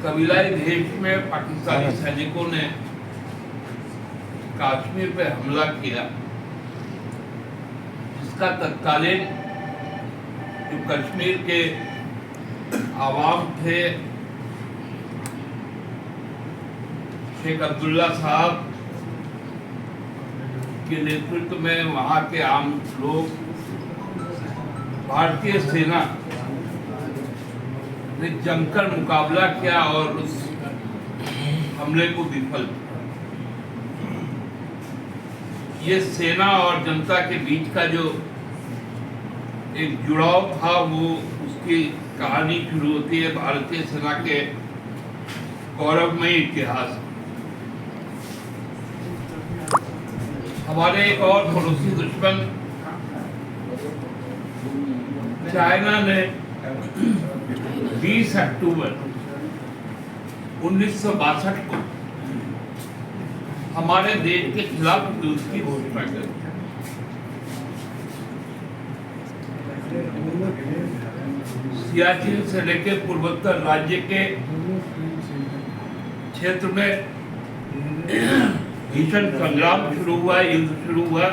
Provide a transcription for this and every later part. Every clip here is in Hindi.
कबीलाई देश में पाकिस्तानी सैनिकों ने कश्मीर पे हमला किया, जिसका तत्कालीन जो कश्मीर के आवाम थे, शेख अब्दुल्ला साहब के नेतृत्व में वहाँ के आम लोग, भारतीय सेना ने जमकर मुकाबला किया और उस हमले को विफल किया। ये सेना और जनता के बीच का जो एक जुड़ाव था, वो उसकी कहानी शुरू होती है भारतीय सेना के गौरवमयी इतिहास। हमारे एक और पड़ोसी दुश्मन चाइना ने 20 अक्टूबर 1962 को हमारे देश के खिलाफ युद्ध की घोषणा कर दी। सियाचिन से लेकर पूर्वोत्तर राज्य के क्षेत्र में भीषण संग्राम शुरू हुआ, युद्ध शुरू हुआ।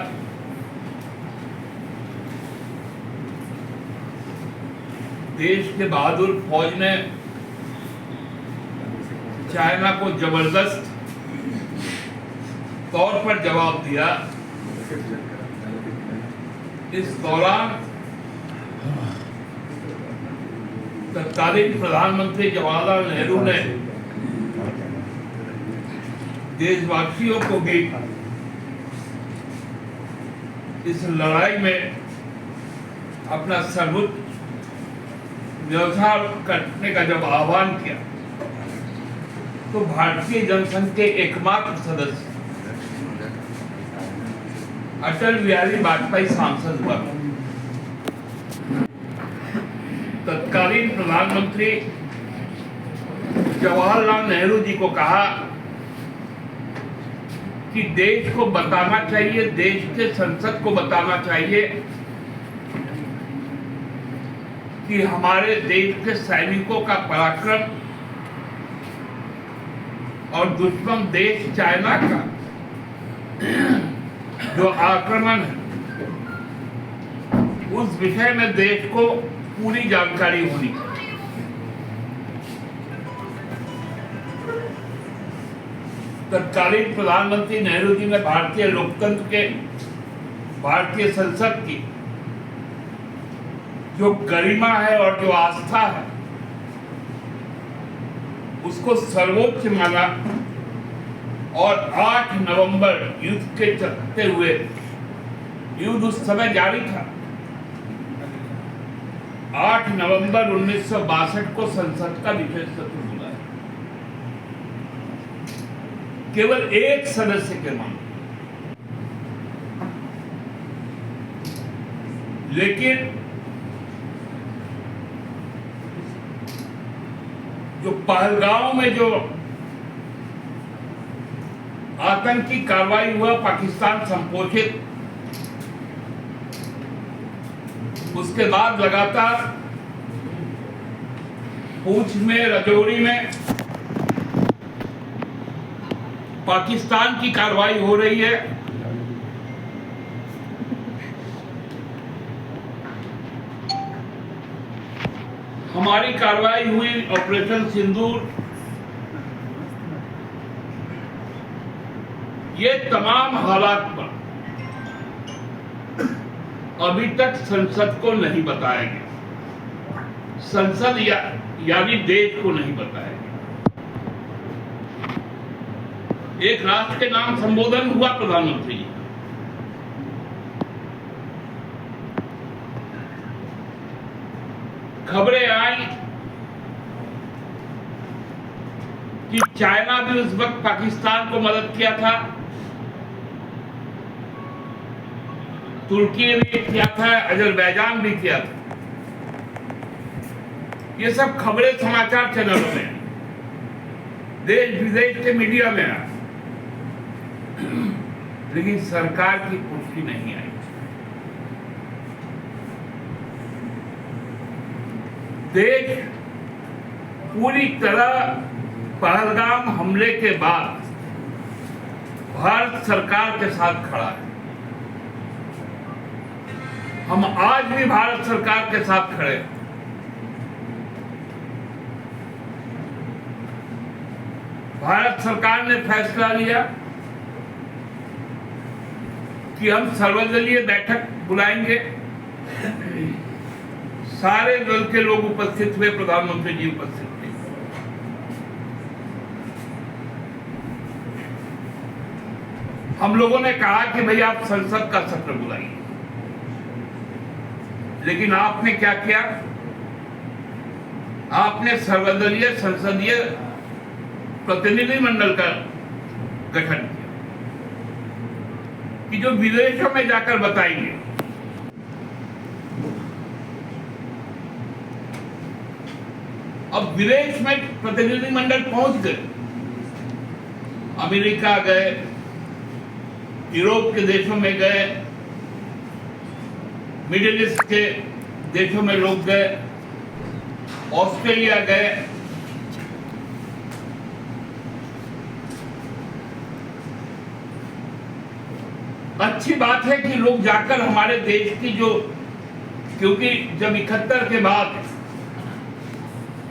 देश के बहादुर फौज ने चाइना को जबरदस्त तौर पर जवाब दिया। इस दौरान तत्कालीन प्रधानमंत्री जवाहरलाल नेहरू ने देशवासियों को भी इस लड़ाई में अपना सर्वोच्च व्यवहार करने का जब आह्वान किया, तो भारतीय जनसंघ के एकमात्र सदस्य अटल बिहारी वाजपेयी सांसद हुआ। तत्कालीन प्रधानमंत्री जवाहरलाल नेहरू जी को कहा कि देश को बताना चाहिए, देश के संसद को बताना चाहिए कि हमारे देश के सैनिकों का पराक्रम और दुश्मन देश चाइना का जो आक्रमण है, उस विषय में देश को पूरी जानकारी होनी चाहिए। तत्कालीन प्रधानमंत्री नेहरू जी ने भारतीय लोकतंत्र के, भारतीय संसद की जो गरिमा है और जो आस्था है, उसको सर्वोच्च माना और 8 नवंबर युद्ध के चलते हुए, युद्ध उस समय जारी था, 8 नवंबर 1962 को संसद का विशेष सत्र बुलाया, केवल एक सदस्य के मामले। लेकिन जो पहलगांव में जो आतंकी कार्रवाई हुआ, पाकिस्तान संपोषित, उसके बाद लगातार पूंछ में, राजौरी में पाकिस्तान की कार्रवाई हो रही है। हमारी कार्रवाई हुई ऑपरेशन सिंदूर। ये तमाम हालात पर अभी तक संसद को नहीं बताया गया, संसद यानी देश को नहीं बताया गया। एक राष्ट्र के नाम संबोधन हुआ प्रधानमंत्री जी, खबरें आई कि चाइना भी उस वक्त पाकिस्तान को मदद किया था, तुर्की ने भी किया था, अजरबैजान भी किया था। ये सब खबरें समाचार चैनलों में, देश विदेश के मीडिया में आई, लेकिन सरकार की पुष्टि नहीं आई। देश पूरी तरह पहलगाम हमले के बाद भारत सरकार के साथ खड़ा है। हम आज भी भारत सरकार के साथ खड़े हैं। भारत सरकार ने फैसला लिया कि हम सर्वदलीय बैठक बुलाएंगे। सारे दल के लोग उपस्थित हुए, प्रधानमंत्री जी उपस्थित थे। हम लोगों ने कहा कि भाई आप संसद का सत्र बुलाइए, लेकिन आपने क्या किया? आपने सर्वदलीय संसदीय प्रतिनिधिमंडल का गठन किया कि जो विदेशों में जाकर बताएंगे। अब विदेश में प्रतिनिधिमंडल पहुंच गए, अमेरिका गए, यूरोप के देशों में गए, मिडिल ईस्ट के देशों में लोग गए, ऑस्ट्रेलिया गए। अच्छी बात है कि लोग जाकर हमारे देश की जो, क्योंकि जब 71 के बाद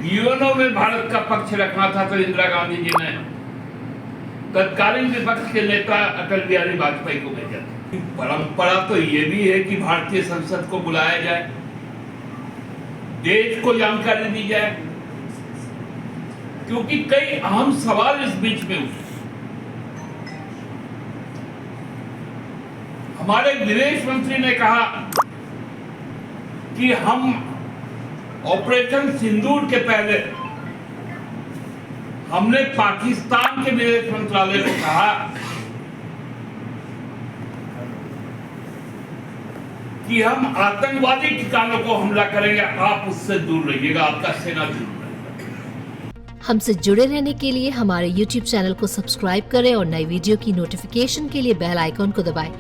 यूएनओ में भारत का पक्ष रखना था तो इंदिरा गांधी जी ने तत्कालीन विपक्ष के नेता अटल बिहारी वाजपेयी को भेजा था। परंपरा तो ये भी है कि भारतीय संसद को बुलाया जाए, देश को जानकारी दी जाए, क्योंकि कई अहम सवाल इस बीच में उठे। हमारे विदेश मंत्री ने कहा कि हम ऑपरेशन सिंदूर के पहले हमने पाकिस्तान के विदेश मंत्रालय को कहा कि हम आतंकवादी ठिकानों को हमला करेंगे, आप उससे दूर रहिएगा, आपका सेना दूर रहेगा। हमसे जुड़े रहने के लिए हमारे YouTube चैनल को सब्सक्राइब करें और नई वीडियो की नोटिफिकेशन के लिए बेल आइकॉन को दबाएं।